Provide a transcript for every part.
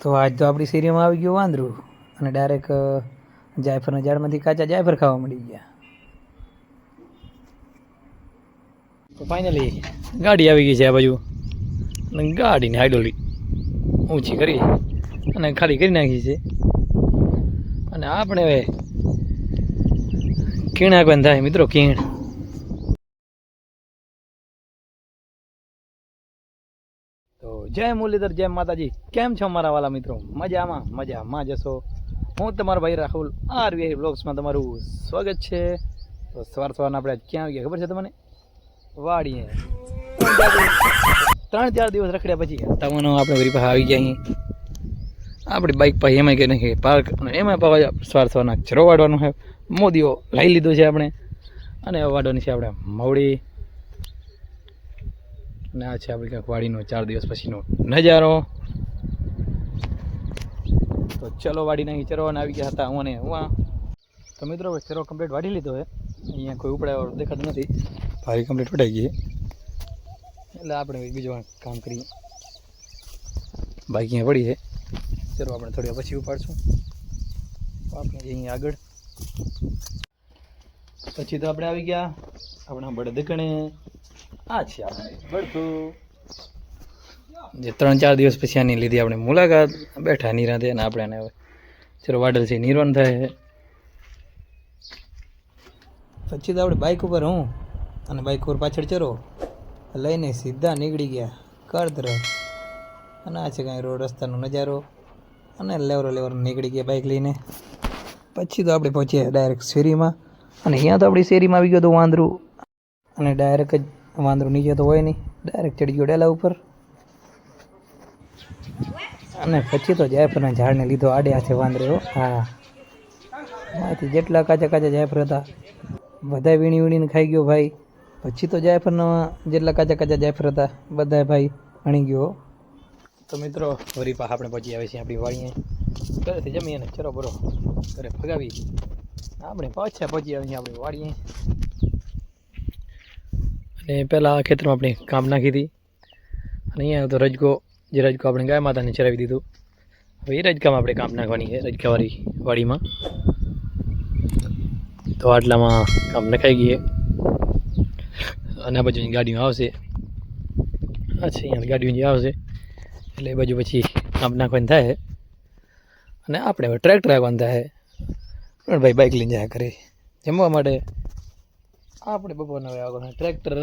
તો આજ તો આપણી શેરીમાં આવી ગયું વાંદરું અને ડાયરેક્ટ જાયફળના ઝાડમાંથી કાચા જાયફળ ખાવા મળી ગયા. તો ફાઇનલી ગાડી આવી ગઈ છે આ બાજુ અને ગાડીની હાઇડોલી ઊંચી કરી અને ખાલી કરી નાખી છે અને આપણે હવે કીણ આગળ થાય મિત્રો. કીણ તો જય મુરલીધર, જય માતાજી. કેમ છો મારા વાલા મિત્રો? મજામાં જશો. હું તમારો ભાઈ રાહુલ આરવીઆઈ બ્લોગ્સમાં તમારું સ્વાગત છે. તો સવારના આપણે ક્યાં આવી ગયા ખબર છે તમને? વાડીએ 3-4 દિવસ રખડ્યા પછી તવાનો આપણે વરી પાસે આવી ગયા. અહીં આપણી બાઇક પાસે એમાં કે નહીં પાર્ક અને એમાં પાછા સવારના ચરો વાળવાનો છે. મોદીઓ લઈ લીધો છે આપણે અને વાળવાની છે આપણે મવડી. અને આ છે આપણી ક્યાંક વાડીનો 4 દિવસ પછીનો નજારો. તો ચલો વાડીને અહીં ચરવાના આવી ગયા હતા હું અને હું. તો મિત્રો ચરો કમ્પ્લીટ વાડી લીધો છે. અહીંયા કોઈ ઉપડાવાળું દેખાતું નથી. ભારી કમ્પ્લીટ વટાઈ ગઈ એટલે આપણે બીજું કામ કરીએ. બાઇક અહીંયા પડી છે. ચલો આપણે થોડી પછી ઉપાડશું. આપણે અહીંયા આગળ પછી તો આપણે આવી ગયા આપણા બળદ કણે. આ છે આપણે બળતું જે 3-4 દિવસ પછી આની લીધી આપણે મુલાકાત. બેઠા નિરાંતે અને આપણે હવે ચલો વાડલ છે નિર્વાણ થાય. પછી તો આપણે બાઇક ઉપર હું અને બાઇક ઉપર પાછળ ચરો લઈને સીધા નીકળી ગયા કર તરફ. અને આ છે કાંઈ રોડ રસ્તાનો નજારો અને લેવરો નીકળી ગયા બાઇક લઈને. પછી તો આપણે પહોંચ્યા ડાયરેક્ટ શેરીમાં અને અહીંયા તો આપણી શેરીમાં આવી ગયો તો વાંદરું. અને ડાયરેક્ટ જ વાંદરું નીચે તો હોય નહીં, ડાયરેક્ટ ચડી ગયો ડેલા ઉપર. અને પછી તો જાયફળના ઝાડને લીધો આડે હાથે વાંદરે. હા, એમાંથી જેટલા કાચા જાયફળ હતા બધા વીણીને ખાઈ ગયો ભાઈ. પછી તો જાયફળના જેટલા કાચા જાયફળ હતા બધા ભાઈ હણી ગયો. તો મિત્રો વરી પાછા આપણે પહોંચી આવે છે આપણી વાડીએ. ઘરેથી જમી અને ચરો બરો ઘરે ભગાવી આપણે પાછા પહોંચી આવે છે આપણી વાડીએ. અને પહેલાં ખેતરમાં આપણે કામ નાખી હતી અને અહીંયા તો રજકો આપણે ગાય માતાને ચરાવી દીધું. હવે એ રજકામાં આપણે કામ નાખવાની છે રજકાવાળી વાડીમાં. તો આટલામાં કામ નખાઈ ગઈએ અને આ બાજુની ગાડીઓ આવશે. અચ્છા, અહીંયા ગાડીઓ જે આવશે એટલે એ બાજુ પછી કામ નાખવાની થાય અને આપણે હવે ટ્રેક્ટર આવવાનું થાય. પણ ભાઈ બાઇક લઈને જાય કરે જમવા માટે. આપણે બપોરના હવે આગળ ટ્રેક્ટર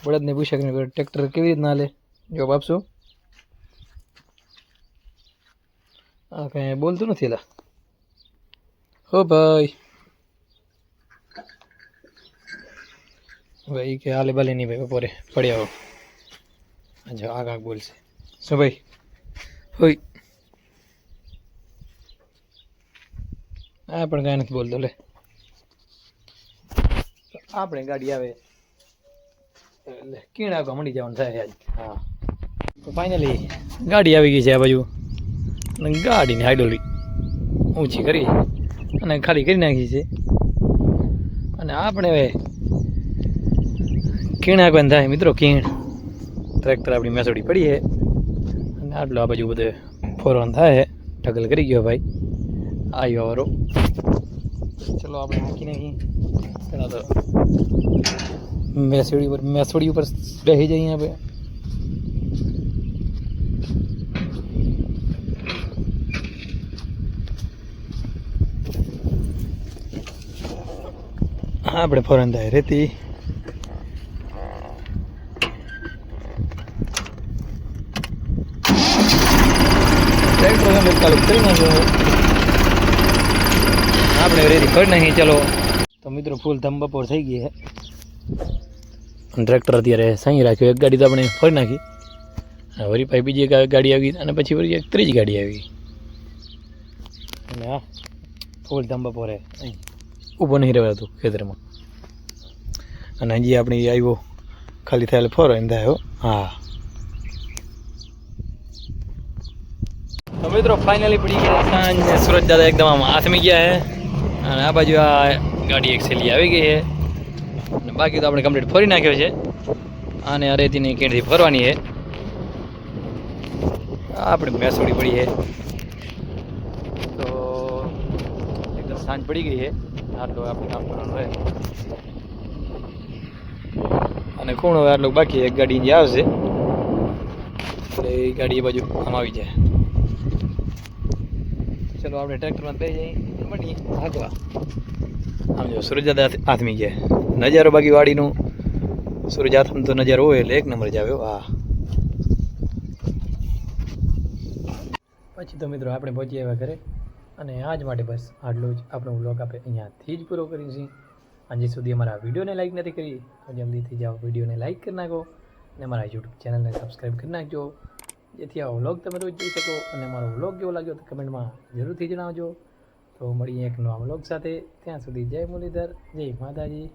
બળદને પૂછે કે ટ્રેક્ટર કેવી રીતના હાલે જવાબ આપશું. હા, કંઈ બોલતું નથી એલા. હો ભાઈ કે હાલે બાલે નહીં ભાઈ, બપોરે પડી આવો. અચ્છા, આ બોલશે શું ભાઈ? હોય હા, પણ કાંઈ નથી બોલતો. લે આપણે ગાડી આવે એટલે કીણ આગળ મંડી જવાનું થાય આજ. હા, તો ફાઇનલી ગાડી આવી ગઈ છે આ બાજુ અને ગાડીની હાઇડોલી ઊંચી કરી અને ખાલી કરી નાખી છે. અને આપણે હવે કીણ આગળ થાય મિત્રો. કીણ ટ્રેક્ટર આપણી મેસોડી પડી છે અને આટલું આ બાજુ બધે ફોરવાનું થાય. ઢગલ કરી ગયો ભાઈ આવ્યો વારો. ચલો આપણે મૂકી નાખી. પેલા તો મેસોડી ઉપર બેસી જઈએ આપણે. હા, આપણે ફોરન થાય રેતી. ચાલુ કરી નાખ્યો આપણે રેતી કરી નાખી. ચલો તો મિત્રો ફૂલ ધમ બપોર થઈ ગઈ છે. ટ્રેક્ટર અત્યારે સાંઈ રાખ્યો. એક ગાડી તો આપણે ફરી નાખી. વરી પાછી બીજી એક ગાડી આવી અને પછી વળી એક ત્રીજી ગાડી આવી. અને હા, ફૂલ ધમ બપોરે અહીં ઊભો નહીં રહેવાતું ખેતરમાં. અને હજી આપણે આવ્યો ખાલી થયેલો ફોરો એમ થાય. હા, તો મિત્રો ફાઇનલી પડી ગયા સાંજ. સુરજ દાદા એકદમ આમ આથમી ગયા છે અને આ બાજુ આ ગાડી એક સેલી આવી ગઈ છે અને બાકી તો આપણે કમ્પ્લીટ ફરી નાખ્યો છે. અને આ રેતીની કીણથી ફરવાની છે. આપણે મેસોડી પડી છે તો એકદમ સાંજ પડી ગઈ છે. આટલું આપણે કામ કરવાનું હોય અને કોણ હવે આટલું બાકી એક ગાડી જે આવશે એટલે એ ગાડી એ બાજુ આમ આવી જાય. ચલો આપણે ટ્રેક્ટરમાં બે જઈ મળીએ આગવા. આમ જો સૂરજાદા આથમી જાય નજારો બાકી વાડીનું સૂરજ આથમ તો નજારો હોય એટલે એક નંબર જ આવ્યો. હા પછી તો મિત્રો આપણે પહોંચી આવ્યા ઘરે અને આજ માટે બસ આટલું જ આપણો વ્લોગ આપણે અહીંયાથી જ પૂરો કરીશું. હજી સુધી અમારા વિડીયોને લાઈક નથી કરી તો જલ્દીથી જાઓ વિડીયોને લાઈક કરી નાખો અને અમારા યુટ્યુબ ચેનલને સબસ્ક્રાઈબ કરી નાખજો જેથી આ વ્લોગ તમે રોજ જોઈ શકો. અને મારો વ્લોગ કેવો લાગ્યો તો કમેન્ટમાં જરૂરથી જણાવજો. તો મળીએ એક નવા વ્લોગ સાથે. ત્યાં સુધી જય મુરલીધર, જય માતાજી.